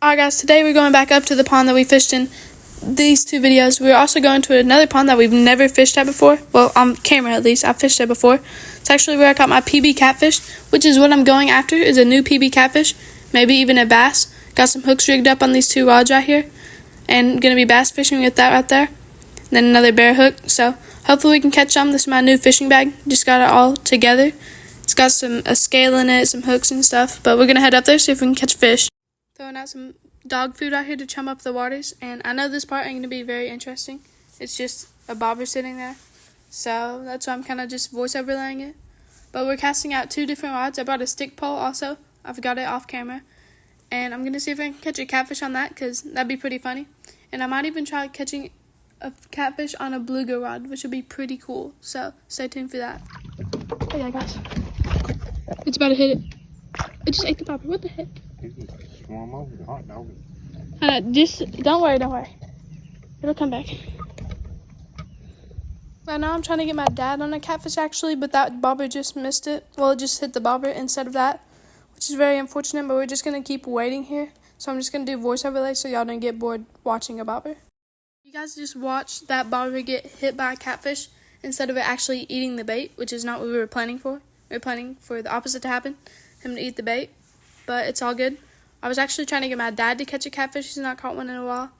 Alright guys, today we're going back up to the pond that we fished in these two videos. We're also going to another pond that we've never fished at before. Well, on camera at least. I've fished it before. It's actually where I caught my PB catfish, which is what I'm going after, is a new PB catfish. Maybe even a bass. Got some hooks rigged up on these two rods right here. And going to be bass fishing with that right there. And then another bear hook. So hopefully we can catch some. This is my new fishing bag. Just got it all together. It's got a scale in it, some hooks and stuff. But we're going to head up there, see if we can catch fish. Throwing out some dog food out here to chum up the waters, and I know this part ain't going to be very interesting. It's just a bobber sitting there, so that's why I'm kind of just voice overlaying it. But we're casting out two different rods. I brought a stick pole also. I've got it off camera, and I'm going to see if I can catch a catfish on that, because that'd be pretty funny. And I might even try catching a catfish on a bluegill rod, which would be pretty cool, so stay tuned for that. Oh yeah, guys, it's about to hit it. It just ate the bobber. What the heck? Just don't worry. It'll come back. Right now I'm trying to get my dad on a catfish actually, but that bobber just missed it. Well, it just hit the bobber instead of that, which is very unfortunate, but we're just going to keep waiting here. So I'm just going to do voice overlay so y'all don't get bored watching a bobber. You guys just watched that bobber get hit by a catfish instead of it actually eating the bait, which is not what we were planning for. We were planning for the opposite to happen, him to eat the bait, but it's all good. I was actually trying to get my dad to catch a catfish. He's not caught one in a while.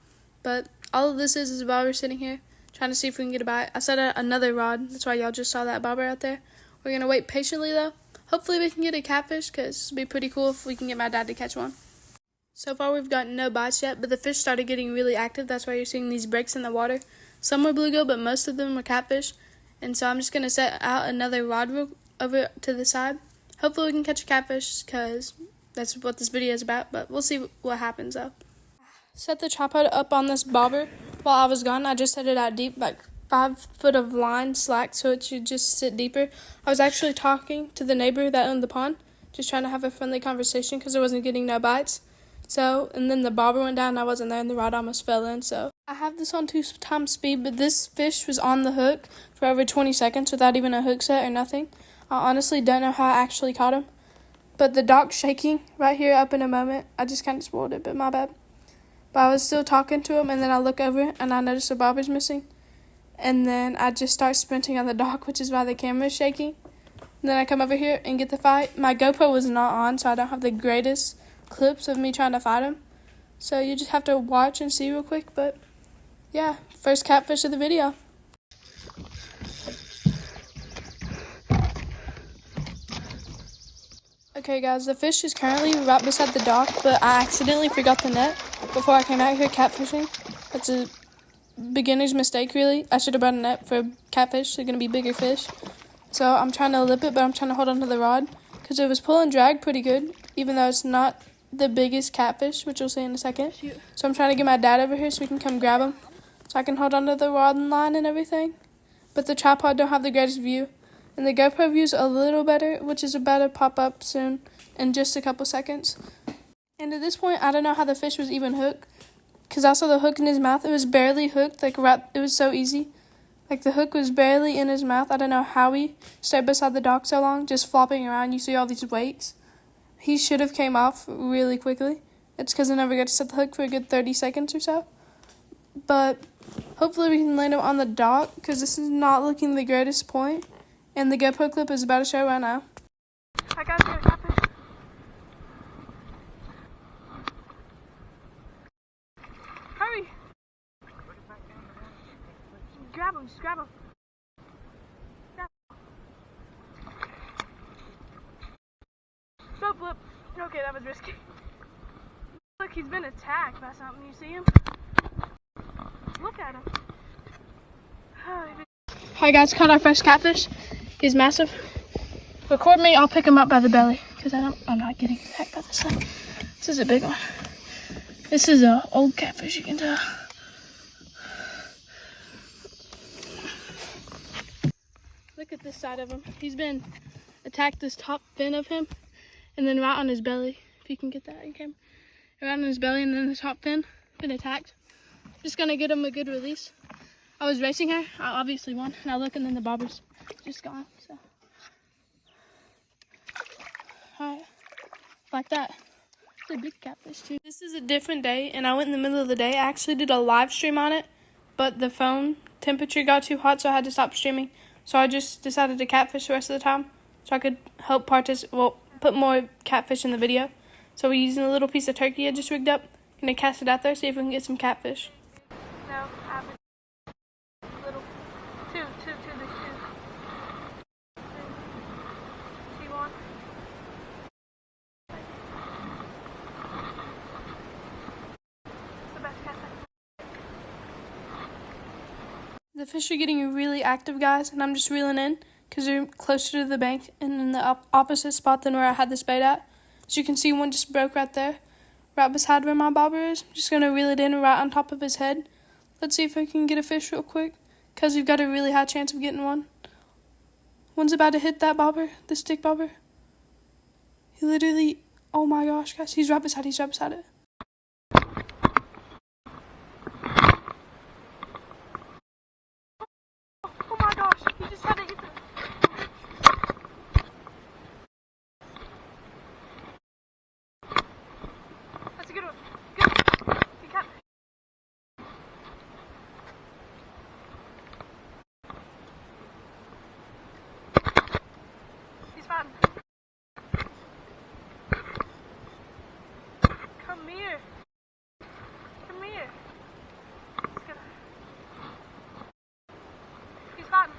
But all of this is a bobber sitting here, trying to see if we can get a bite. I set out another rod. That's why y'all just saw that bobber out there. We're going to wait patiently, though. Hopefully we can get a catfish, because it'd be pretty cool if we can get my dad to catch one. So far we've gotten no bites yet, but the fish started getting really active. That's why you're seeing these breaks in the water. Some were bluegill, but most of them were catfish. And so I'm just going to set out another rod over to the side. Hopefully we can catch a catfish, because that's what this video is about, but we'll see what happens though. Set the tripod up on this bobber while I was gone. I just set it out deep, like 5 foot of line slack, so it should just sit deeper. I was actually talking to the neighbor that owned the pond, just trying to have a friendly conversation because I wasn't getting no bites. So, and then the bobber went down and I wasn't there and the rod almost fell in. So I have this on 2x speed, but this fish was on the hook for over 20 seconds without even a hook set or nothing. I honestly don't know how I actually caught him. But the dock's shaking right here up in a moment. I just kind of spoiled it, but my bad. But I was still talking to him, and then I look over, and I notice the bobber's missing. And then I just start sprinting on the dock, which is why the camera's shaking. And then I come over here and get the fight. My GoPro was not on, so I don't have the greatest clips of me trying to fight him. So you just have to watch and see real quick. But yeah, first catfish of the video. Okay guys, the fish is currently right beside the dock, but I accidentally forgot the net before I came out here catfishing. That's a beginner's mistake really. I should have brought a net for catfish. They're going to be bigger fish. So I'm trying to lip it, but I'm trying to hold onto the rod because it was pull and drag pretty good, even though it's not the biggest catfish, which you'll see in a second. So I'm trying to get my dad over here so we can come grab him so I can hold onto the rod and line and everything. But the tripod don't have the greatest view. And the GoPro view's a little better, which is about to pop up soon in just a couple seconds. And at this point, I don't know how the fish was even hooked, because I saw the hook in his mouth. It was barely hooked, like it was so easy. Like the hook was barely in his mouth. I don't know how he stayed beside the dock so long, just flopping around. You see all these wakes. He should have came off really quickly. It's because I never got to set the hook for a good 30 seconds or so. But hopefully we can land him on the dock, because this is not looking the greatest point. And the GoPro clip is about to show right now. I got you, catfish. Hurry! Grab him, just grab him. Flip, flip. Okay, that was risky. Look, he's been attacked by something. You see him? Look at him. Hi guys, caught our first catfish. He's massive. Record me, I'll pick him up by the belly, because I'm not getting attacked by this thing. This is a big one. This is an old catfish, you can tell. Look at this side of him. He's been attacked, this top fin of him, and then right on his belly. If you can get that in camera. Right on his belly, and then the top fin, been attacked. Just gonna get him a good release. I was racing her, I obviously won. Now look, and then the bobber's just gone, so. Alright, like that. It's a big catfish too. This is a different day, and I went in the middle of the day. I actually did a live stream on it, but the phone temperature got too hot, so I had to stop streaming. So I just decided to catfish the rest of the time, so I could help put more catfish in the video. So we're using a little piece of turkey I just rigged up. Gonna cast it out there, see if we can get some catfish. No, I have a little two. See one. It's the best catfish. The fish are getting really active, guys, and I'm just reeling in because they're closer to the bank and in the opposite spot than where I had this bait at. As you can see, one just broke right there, right beside where my bobber is. I'm just going to reel it in right on top of his head. Let's see if I can get a fish real quick because we've got a really high chance of getting one. One's about to hit that bobber, the stick bobber. He literally, oh my gosh, guys, he's right beside it. Oh my gosh, he just had to hit the... That's a good one. Good catfish. He's fine. Come here. Let's get him. He's fine.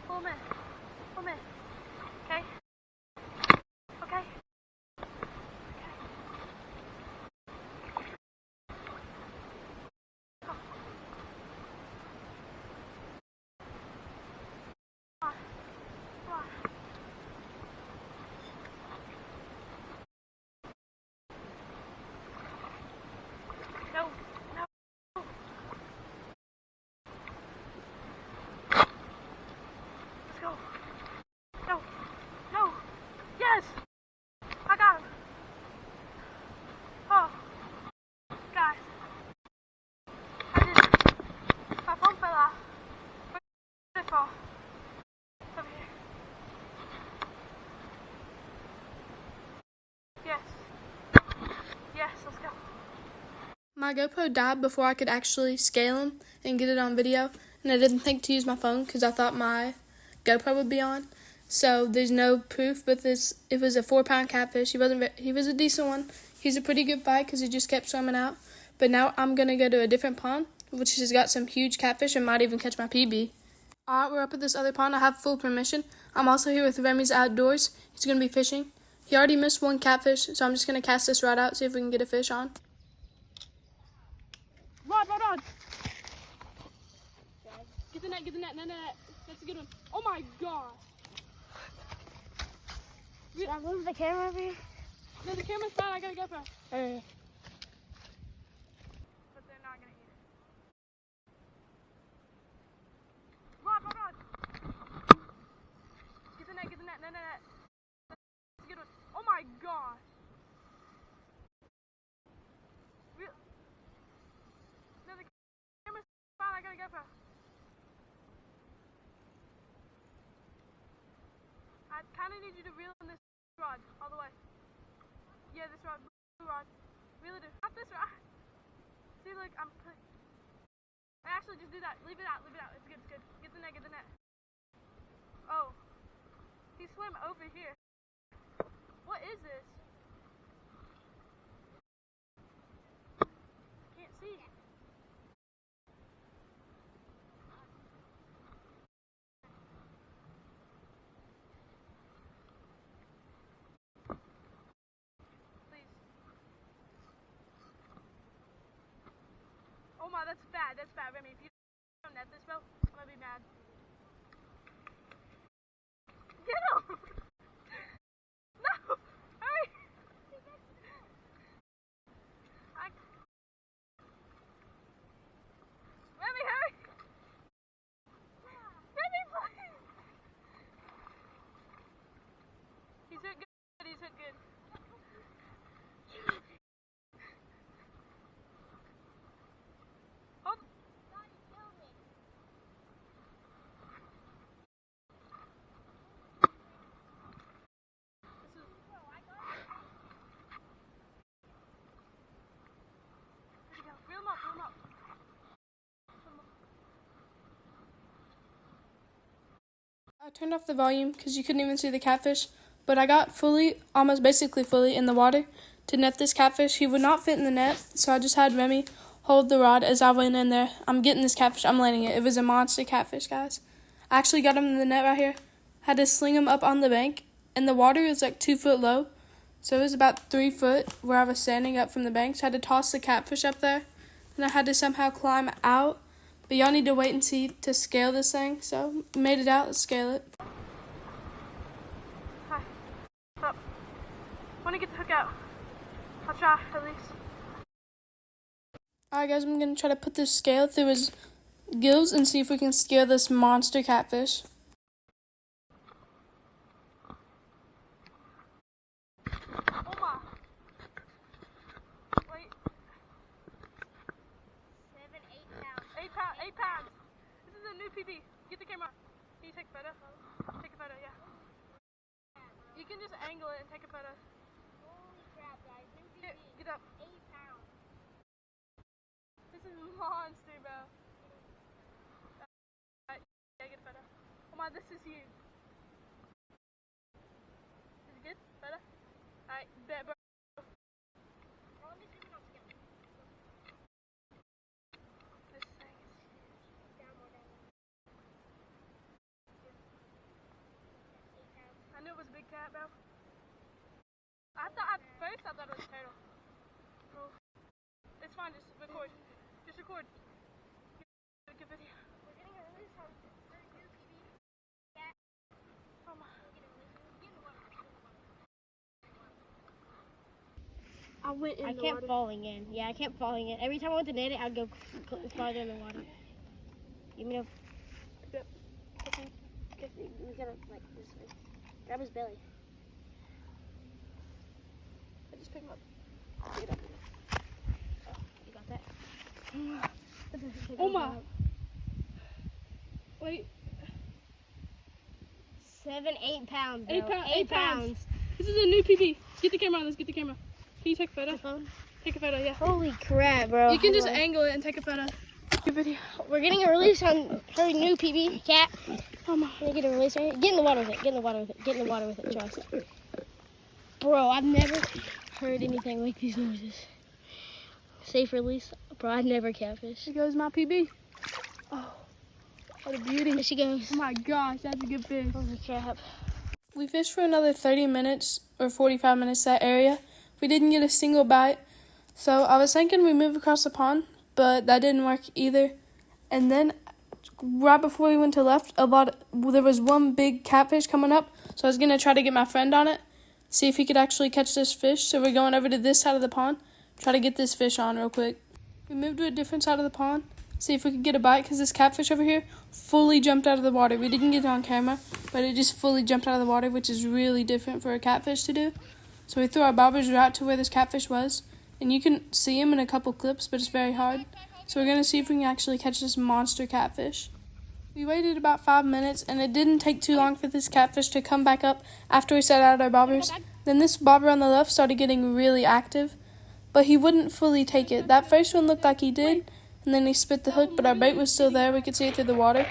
Pull him in. Okay? Okay. Come on. No. Let's go. No. Yes! I got him. Oh. Guys. My phone fell off. Where did it fall? Over here. Yes, let's go. My GoPro died before I could actually scale him and get it on video, and I didn't think to use my phone because I thought my GoPro would be on. So there's no proof, but it was a 4-pound catfish. He was a decent one. He's a pretty good bite because he just kept swimming out. But now I'm gonna go to a different pond, which has got some huge catfish and might even catch my PB. Alright, we're up at this other pond. I have full permission. I'm also here with Remy's Outdoors. He's gonna be fishing. He already missed one catfish, so I'm just gonna cast this rod out, see if we can get a fish on. Rod. Get the net. No. That's a good one. Oh my gosh. Should I move the camera over here? No, the camera's fine. I gotta go for it. But they're not gonna eat it. Rod. Get the net. No. That's a good one. Oh my gosh. No, the camera's fine. I gotta go for it. I kind of need you to reel in this rod all the way. Yeah, this rod, blue rod. Reel it in. Not this rod. See, look, actually, just do that. Leave it out. It's good. Get the net. Oh. He swam over here. What is this? Can't see. Oh my, that's bad, Remy. If you don't net this, bro, I'm gonna be mad. Get him! No! Hurry! Remy, hurry! Remy, please! He's hit good. Hold. I turned off the volume because you couldn't even see the catfish, but I got almost basically fully in the water to net this catfish. He would not fit in the net, so I just had Remy hold the rod as I went in there. I'm getting this catfish. I'm landing it. It was a monster catfish, guys. I actually got him in the net right here. Had to sling him up on the bank, and the water is like 2 foot low, so it was about 3 foot where I was standing up from the bank. So I had to toss the catfish up there, and I had to somehow climb out. But y'all need to wait and see to scale this thing. So made it out. Let's scale it. Hi. Up. Want to get the hook out? I'll try at least. Alright guys, I'm going to try to put this scale through his gills and see if we can scale this monster catfish. Oh my. Wait. 7, 8 pounds. 8 pounds. This is a new PB. Get the camera. Can you take a photo? Take a photo, yeah. You can just angle it and take a photo. Holy crap, guys. New PB. Get up. 8 pounds. This is monster, bro. Alright, yeah, get a photo. Oh my, this is huge. Is it good? Photo? Alright, bet, bro. Well, let me see if we don't scale it. This thing is huge. Down more, down more. 8 pounds. I knew it was a big cat, bro. At first I thought it was a turtle. Oh. It's fine, just record. Just record. Good video. We're getting a release on the new PB. Yeah. Oh my. We'll get a release. Get in the water. I went in I the kept water. falling in. Yeah, I kept falling in. Every time I went to net it, I'd go farther in the water. You mean Yep. we gotta like this way. Grab his belly. I just picked him up. Get up. Oh, you got that? Oh my. Wait. 7, 8 pounds. Bro. 8 pounds. This is a new PB. Get the camera on. Let's get the camera. Can you take a photo? The phone? Take a photo, yeah. Holy crap, bro. You can just angle it and take a photo. Good video. We're getting a release on her new PB cat. Oh my. We're gonna get a release right here. Get in the water with it. Get in the water with it. Get in the water with it. Trust. Bro, I've never heard anything like these noises. Safe release. Bro, I've never catfished. Here goes my PB. Oh, what a beauty. There she goes. Oh my gosh, that's a good fish. Holy crap. We fished for another 30 minutes or 45 minutes that area. We didn't get a single bite. So I was thinking we move across the pond, but that didn't work either. And then right before we went to left, there was one big catfish coming up. So I was going to try to get my friend on it, see if he could actually catch this fish. So we're going over to this side of the pond, try to get this fish on real quick. We moved to a different side of the pond, see if we could get a bite, because this catfish over here fully jumped out of the water. We didn't get it on camera, but it just fully jumped out of the water, which is really different for a catfish to do. So we threw our bobbers right to where this catfish was, and you can see him in a couple clips, but it's very hard. So we're going to see if we can actually catch this monster catfish. We waited about 5 minutes, and it didn't take too long for this catfish to come back up after we set out our bobbers. Then this bobber on the left started getting really active, but he wouldn't fully take it. That first one looked like he did, and then he spit the hook, but our bait was still there. We could see it through the water.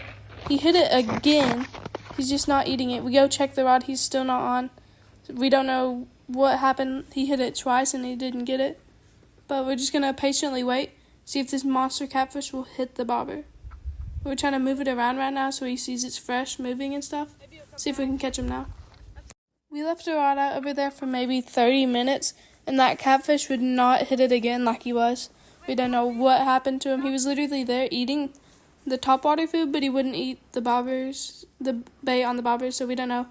He hit it again. He's just not eating it. We go check the rod. He's still not on. We don't know what happened. He hit it twice, and he didn't get it. But we're just going to patiently wait, see if this monster catfish will hit the bobber. We're trying to move it around right now so he sees it's fresh, moving and stuff. See if we can catch him now. We left a rod out over there for maybe 30 minutes, and that catfish would not hit it again like he was. We don't know what happened to him. He was literally there eating the topwater food, but he wouldn't eat the bobbers, the bait on the bobbers, so we don't know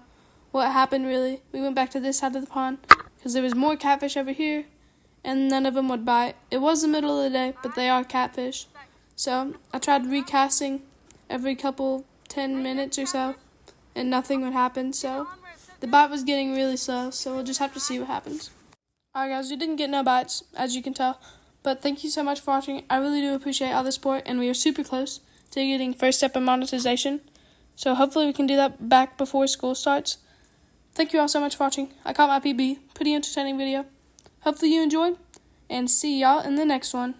what happened really. We went back to this side of the pond because there was more catfish over here, and none of them would bite. It was the middle of the day, but they are catfish. So I tried recasting every 10 minutes or so, and nothing would happen. So the bite was getting really slow, so we'll just have to see what happens. Alright guys, we didn't get no bites, as you can tell. But thank you so much for watching. I really do appreciate all the support, and we are super close to getting first step in monetization. So hopefully we can do that back before school starts. Thank you all so much for watching. I caught my PB. Pretty entertaining video. Hopefully you enjoyed, and see y'all in the next one.